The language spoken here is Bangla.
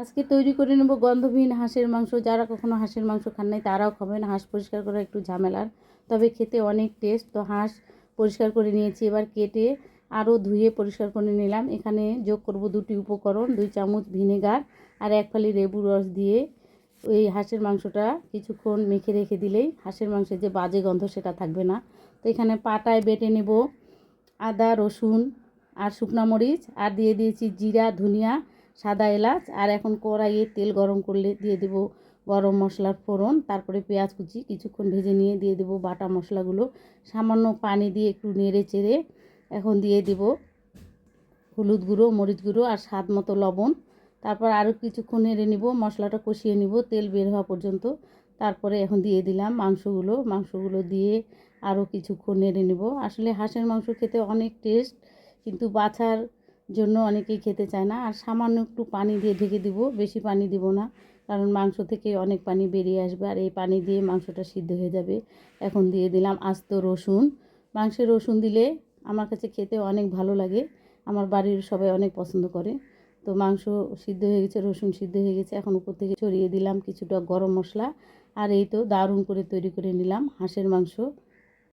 আজকে তৈরি করে নেব গন্ধবিহীন হাঁসের মাংস। যারা কখনো হাঁসের মাংস খান নাই তারাও খাবেন। হাঁস পরিষ্কার করা একটু ঝামেলার, তবে খেতে অনেক টেস্ট। তো হাঁস পরিষ্কার করে নিয়েছি, এবার কেটে আরও ধুয়ে পরিষ্কার করে নিলাম। এখানে যোগ করব 2টি উপকরণ, 2 চামচ ভিনেগার আর 1 ফালি লেবুর রস দিয়ে ওই হাঁসের মাংসটা কিছুক্ষণ মেখে রেখে দিলেই হাঁসের মাংসের যে বাজে গন্ধ সেটা থাকবে না। তো এখানে পাটায় বেটে নেব আদা, রসুন আর শুকনো মরিচ, আর দিয়ে দিয়েছি জিরা, ধনিয়া, সাদা এলাচ। আর এখন কড়াইয়ে তেল গরম করলে দিয়ে দেব গরম মশলার ফোড়ন, তারপরে পেঁয়াজ কুচি কিছুক্ষণ ভেজে নিয়ে দিয়ে দেব বাটা মশলাগুলো। সামান্য পানি দিয়ে একটু নেড়ে চেড়ে এখন দিয়ে দেব হলুদ গুঁড়ো, মরিচ গুঁড়ো আর স্বাদ মতো লবণ। তারপর আরও কিছুক্ষণ নেড়ে নিব, মশলাটা কষিয়ে নিব তেল বের হওয়া পর্যন্ত। তারপরে এখন দিয়ে দিলাম মাংসগুলো দিয়ে আরও কিছুক্ষণ নেড়ে নেব। আসলে হাঁসের মাংস খেতে অনেক টেস্ট, কিন্তু বাছার জন্য অনেকেই খেতে চায় না। আর সামান্য একটু পানি দিয়ে ঢেকে দিব, বেশি পানি দিব না, কারণ মাংস থেকে অনেক পানি বেরিয়ে আসবে আর এই পানি দিয়ে মাংসটা সিদ্ধ হয়ে যাবে। এখন দিয়ে দিলাম আস্ত রসুন। মাংসে রসুন দিলে আমার কাছে খেতে অনেক ভালো লাগে, আমার বাড়ির সবাই অনেক পছন্দ করে। তো মাংস সিদ্ধ হয়ে গেছে, রসুন সিদ্ধ হয়ে গেছে, এখন উপর থেকে ছড়িয়ে দিলাম কিছুটা গরম মশলা। আর এই তো দারুণ করে তৈরি করে নিলাম হাঁসের মাংস।